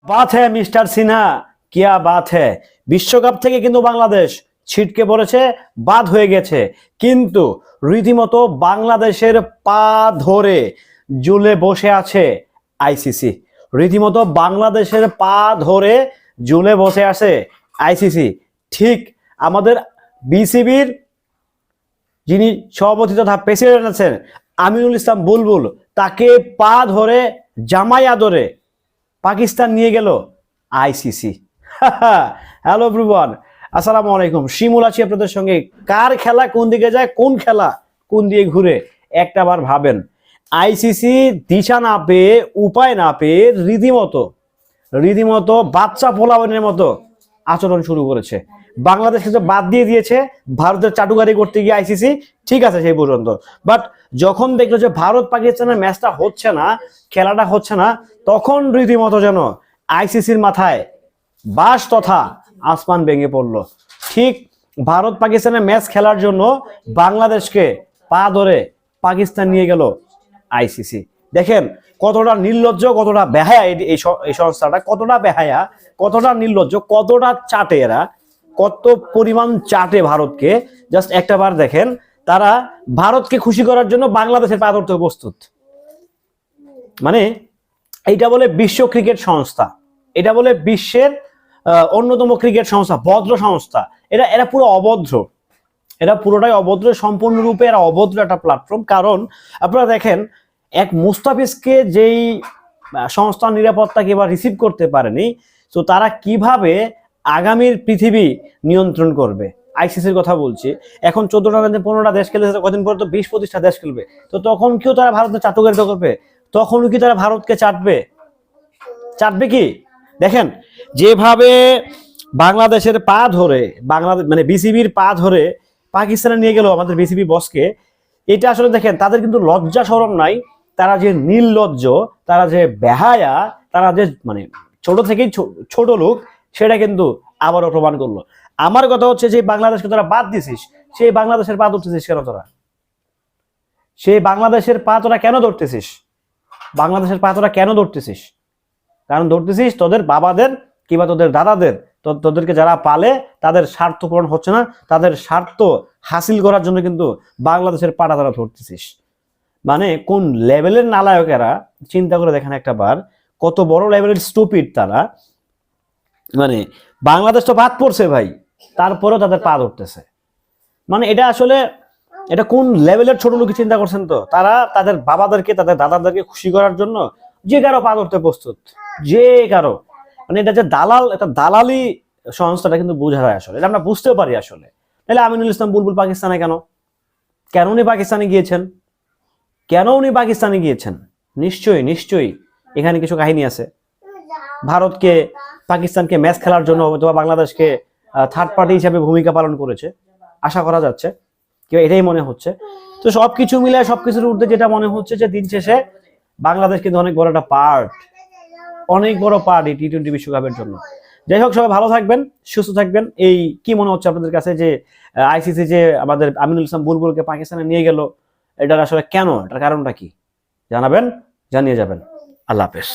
বাত হ্যাঁ মিস্টার সিনহা, কিয়া বাত হ্যাঁ। বিশ্বকাপ থেকে কিন্তু বাংলাদেশ ছিটকে পড়েছে, বাদ হয়ে গেছে, কিন্তু রীতিমতো বাংলাদেশের পা ধরে ঝুলে বসে আছে আইসিসি। রীতিমতো বাংলাদেশের পা ধরে ঝুলে বসে আছে আইসিসি। ঠিক আমাদের বিসিবির যিনি সভাপতি তথা প্রেসিডেন্ট আছেন আমিনুল ইসলাম বুলবুল, তাকে পা ধরে জামাই আদরে পাকিস্তান নিয়ে গেল আইসিসি। হ্যালো এভরিওয়ান, আসসালামু আলাইকুম। শিমুল আছি আপনাদের সঙ্গে। কার খেলা কোন দিকে যায়, কোন খেলা কোন দিকে ঘুরে, একটা বার ভাবেন। আইসিসি দিশা না পেয়ে, উপায় না পেয়ে রীতিমতো বাচ্চা পোলাপানের মতো আচরণ শুরু করেছে। বাংলাদেশকে তো বাদ দিয়ে দিয়েছে ভারতের চাটুকারি করতে গিয়ে আইসিসি, ঠিক আছে সেই পর্যন্ত। বাট যখন দেখলো যে ভারত পাকিস্তানের ম্যাচটা হচ্ছে না, খেলাটা হচ্ছে না, তখন রীতিমতো যেন আইসিসির মাথায় বাস তথা আসমান ভেঙে পড়লো। ঠিক ভারত পাকিস্তানের ম্যাচ খেলার জন্য বাংলাদেশকে পা ধরে পাকিস্তান নিয়ে গেল আইসিসি। দেখেন কতটা নির্লজ্জ, কতটা বেহায়া এই সংস্থাটা, কতটা বেহায়া, কতটা নির্লজ্জ, কতটা চাটে এরা, কত পরিমাণ চাটে ভারতকে। জাস্ট একটা বার দেখেন, তারা ভারতকে খুশি করার জন্য বাংলাদেশের পা ধরতে প্রস্তুত। মানে এইটা বলে বিশ্ব ক্রিকেট সংস্থা, এটা বলে বিশ্বের অন্যতম ক্রিকেট সংস্থা, ভদ্র সংস্থা। এরা পুরো অভদ্র, এরা পুরোটাই অভদ্র, সম্পূর্ণরূপে এরা অভদ্র একটা প্ল্যাটফর্ম। কারণ আপনারা দেখেন, এক মুস্তাফিজকে যেই সংস্থার নিরাপত্তাকে এবার রিসিভ করতে পারেনি, তো তারা কিভাবে আগামীর পৃথিবী নিয়ন্ত্রণ করবে। আইসিসির কথা বলছি, এখন 14টা 15টা দেশ খেলেছে, কদিন পর তো 20-25টা দেশ খেলবে। তো তখন কেউ তারা ভারতের চাটুকারিতা করবে? তখন কি তারা ভারতকে চাটবে কি? দেখেন যেভাবে বাংলাদেশের পা ধরে, বাংলাদেশ মানে বিসিবির পা ধরে পাকিস্তানে নিয়ে গেল আমাদের বিসিবি বসকে, এটা আসলে দেখেন তাদের কিন্তু লজ্জা শরম নাই। তারা যে নির্লজ্জ, তারা যে বেহায়া, তারা যে মানে ছোট থেকেই ছোট লোক, সেটা কিন্তু আবারও প্রমাণ করলো। আমার কথা হচ্ছে যে বাংলাদেশকে তোরা বাদ দিছিস, সেই বাংলাদেশের পা ধরতেছিস কেন তোরা? সেই বাংলাদেশের পা তোরা কেন ধরতেছিস? বাংলাদেশের পা তোরা কেন ধরতেছিস? কারণ ধরতেছিস তোদের বাবাদের কিংবা তোদের দাদাদের, তোদেরকে যারা পালে তাদের স্বার্থ পূরণ হচ্ছে না, তাদের স্বার্থ হাসিল করার জন্য কিন্তু বাংলাদেশের পাটা তারা ধরতেছিস। মানে কোন লেভেলের নালায়কেরা, চিন্তা করে দেখেন একটা বার, কত বড় লেভেলের স্টুপিড তারা। মানে বাংলাদেশ তো বাদ পড়ছে ভাই, তারপরেও তাদের পা ধরতেছে। মানে এটা আসলে এটা কোন লেভেলের ছোট লোক চিন্তা করছেন? তো তারা তাদের বাবাদেরকে, তাদের দাদাদেরকে খুশি করার জন্য যে কারো পা ধরতে প্রস্তুত, যে কারো। মানে এটা যে দালাল, এটা দালালি সংস্থাটা কিন্তু বোঝা যায় আসলে, এটা আমরা বুঝতেও পারি আসলে। তাহলে আমিনুল ইসলাম বুলবুল পাকিস্তানে কেন উনি পাকিস্তানে গিয়েছেন? নিশ্চয়ই এখানে কিছু কাহিনী আছে। ভারতকে, পাকিস্তানকে ম্যাচ খেলার জন্য অথবা বাংলাদেশকে থার্ড পার্টি হিসেবে ভূমিকা পালন করেছে, আশা করা যাচ্ছে, কিংবা এটাই মনে হচ্ছে। তো সবকিছু মিলে, সবকিছুর ঊর্ধ্বে যেটা মনে হচ্ছে যে দিন শেষে বাংলাদেশ কিন্তু অনেক বড় একটা পার্ট, অনেক বড় পার্ট এই টি-20 বিশ্বকাপের জন্য। যাই হোক, সবাই ভালো থাকবেন, সুস্থ থাকবেন। এই কি মনে হচ্ছে আপনাদের কাছে যে আইসিসি যে আমাদের আমিনুল ইসলাম বুলবুলকে পাকিস্তানে নিয়ে গেল, এটার আসলে কেন, এটার কারণটা কি? জানাবেন, জানিয়ে যাবেন। আল্লাহ হাফেজ।